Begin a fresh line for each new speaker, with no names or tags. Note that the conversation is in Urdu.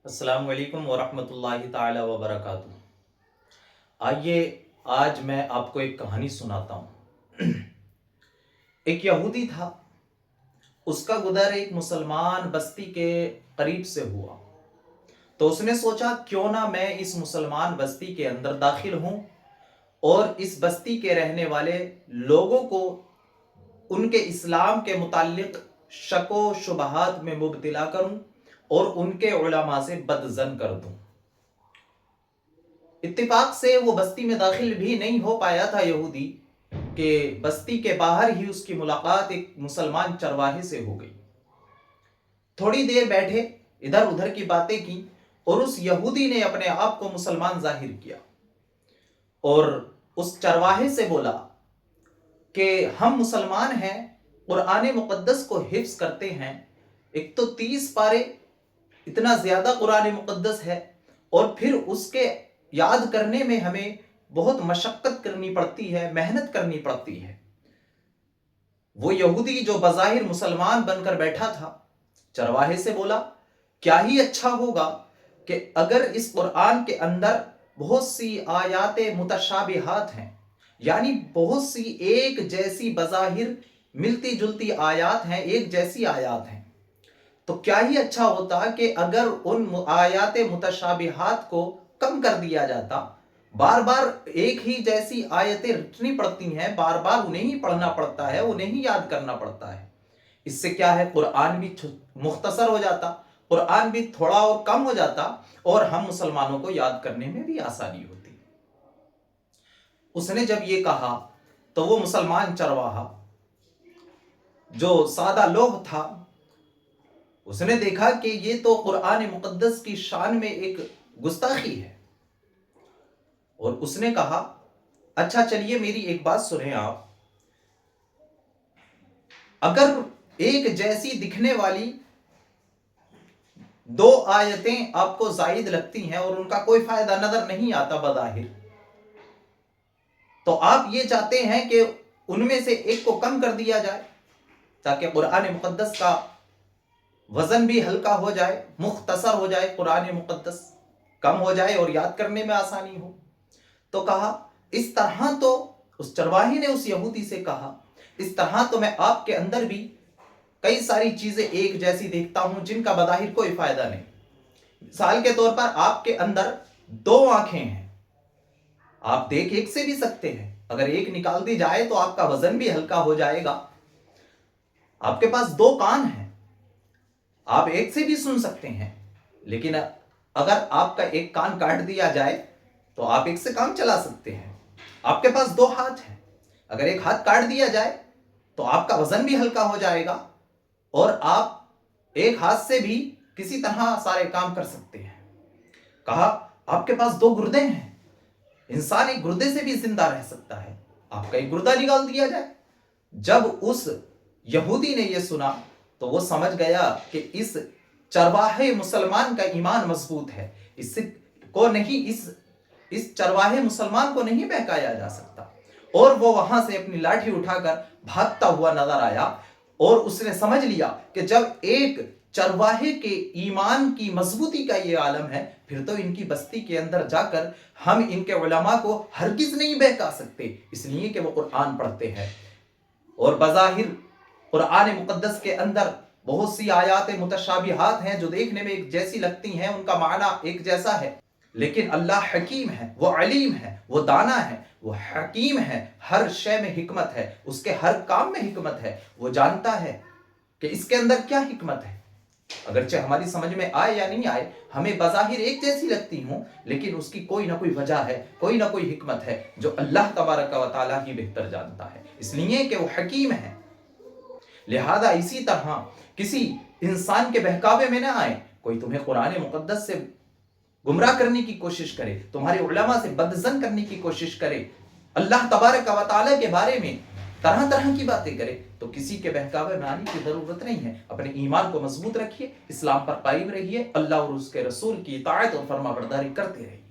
السلام علیکم ورحمۃ اللہ تعالی وبرکاتہ۔ آئیے آج میں آپ کو ایک کہانی سناتا ہوں۔ ایک یہودی تھا، اس کا گزر ایک مسلمان بستی کے قریب سے ہوا، تو اس نے سوچا کیوں نہ میں اس مسلمان بستی کے اندر داخل ہوں اور اس بستی کے رہنے والے لوگوں کو ان کے اسلام کے متعلق شک و شبہات میں مبتلا کروں اور ان کے علماء سے بدظن کر دوں۔ اتفاق سے وہ بستی میں داخل بھی نہیں ہو پایا تھا یہودی کہ بستی کے باہر ہی اس کی ملاقات ایک مسلمان چرواہے سے ہو گئی۔ تھوڑی دیر بیٹھے، ادھر ادھر کی باتیں کی اور اس یہودی نے اپنے آپ کو مسلمان ظاہر کیا اور اس چرواہے سے بولا کہ ہم مسلمان ہیں، قرآن مقدس کو حفظ کرتے ہیں، ایک تو 30 پارے، اتنا زیادہ قرآن مقدس ہے، اور پھر اس کے یاد کرنے میں ہمیں بہت مشقت کرنی پڑتی ہے، محنت کرنی پڑتی ہے۔ وہ یہودی جو بظاہر مسلمان بن کر بیٹھا تھا، چرواہے سے بولا کیا ہی اچھا ہوگا کہ اگر اس قرآن کے اندر بہت سی آیات متشابہات ہیں، یعنی بہت سی ایک جیسی بظاہر ملتی جلتی آیات ہیں، ایک جیسی آیات ہیں، تو کیا ہی اچھا ہوتا کہ اگر ان آیات متشابہات کو کم کر دیا جاتا۔ بار بار ایک ہی جیسی آیتیں رٹنی پڑتی ہیں، بار بار انہیں ہی پڑھنا پڑتا ہے، انہیں ہی یاد کرنا پڑتا ہے۔ اس سے کیا ہے، قرآن بھی مختصر ہو جاتا، قرآن بھی تھوڑا اور کم ہو جاتا، اور ہم مسلمانوں کو یاد کرنے میں بھی آسانی ہوتی۔ اس نے جب یہ کہا تو وہ مسلمان چرواہا جو سادہ لوح تھا، اس نے دیکھا کہ یہ تو قرآن مقدس کی شان میں ایک گستاخی ہے، اور اس نے کہا اچھا چلیے میری ایک بات سنیں آپ، اگر ایک جیسی دکھنے والی دو آیتیں آپ کو زائد لگتی ہیں اور ان کا کوئی فائدہ نظر نہیں آتا بظاہر، تو آپ یہ چاہتے ہیں کہ ان میں سے ایک کو کم کر دیا جائے تاکہ قرآن مقدس کا وزن بھی ہلکا ہو جائے، مختصر ہو جائے، قرآن مقدس کم ہو جائے اور یاد کرنے میں آسانی ہو۔ تو کہا اس طرح تو، اس چرواہی نے اس یہودی سے کہا، اس طرح تو میں آپ کے اندر بھی کئی ساری چیزیں ایک جیسی دیکھتا ہوں جن کا بظاہر کوئی فائدہ نہیں۔ مثال کے طور پر آپ کے اندر 2 آنکھیں ہیں، آپ دیکھ ایک سے بھی سکتے ہیں، اگر ایک نکال دی جائے تو آپ کا وزن بھی ہلکا ہو جائے گا۔ آپ کے پاس 2 کان ہیں، آپ ایک سے بھی سن سکتے ہیں، لیکن اگر آپ کا ایک کان کاٹ دیا جائے تو آپ ایک سے کام چلا سکتے ہیں۔ آپ کے پاس 2 ہاتھ ہیں، اگر ایک ہاتھ کاٹ دیا جائے تو آپ کا وزن بھی ہلکا ہو جائے گا اور آپ ایک ہاتھ سے بھی کسی طرح سارے کام کر سکتے ہیں۔ کہا آپ کے پاس 2 گردے ہیں، انسان ایک گردے سے بھی زندہ رہ سکتا ہے، آپ کا ایک گردہ نکال دیا جائے۔ جب اس یہودی نے یہ سنا تو وہ سمجھ گیا کہ اس چرواہے مسلمان کا ایمان مضبوط ہے، اس چرواہے مسلمان کو نہیں بہکایا جا سکتا، اور وہ وہاں سے اپنی لاٹھی اٹھا کر بھاگتا ہوا نظر آیا، اور اس نے سمجھ لیا کہ جب ایک چرواہے کے ایمان کی مضبوطی کا یہ عالم ہے، پھر تو ان کی بستی کے اندر جا کر ہم ان کے علماء کو ہرگز نہیں بہکا سکتے، اس لیے کہ وہ قرآن پڑھتے ہیں، اور بظاہر قرآن مقدس کے اندر بہت سی آیات متشابہات ہیں جو دیکھنے میں ایک جیسی لگتی ہیں، ان کا معنی ایک جیسا ہے، لیکن اللہ حکیم ہے، وہ علیم ہے، وہ دانا ہے، وہ حکیم ہے، ہر شے میں حکمت ہے، اس کے ہر کام میں حکمت ہے، وہ جانتا ہے کہ اس کے اندر کیا حکمت ہے، اگرچہ ہماری سمجھ میں آئے یا نہیں آئے، ہمیں بظاہر ایک جیسی لگتی ہوں، لیکن اس کی کوئی نہ کوئی وجہ ہے، کوئی نہ کوئی حکمت ہے جو اللہ تبارک و تعالیٰ ہی بہتر جانتا ہے، اس لیے کہ وہ حکیم ہے۔ لہذا اسی طرح کسی انسان کے بہکاوے میں نہ آئے، کوئی تمہیں قرآن مقدس سے گمراہ کرنے کی کوشش کرے، تمہارے علماء سے بدظن کرنے کی کوشش کرے، اللہ تبارک و تعالیٰ کے بارے میں طرح طرح کی باتیں کرے، تو کسی کے بہکاوے میں آنے کی ضرورت نہیں ہے۔ اپنے ایمان کو مضبوط رکھیے، اسلام پر قائم رہیے، اللہ اور اس کے رسول کی اطاعت اور فرما برداری کرتے رہیے۔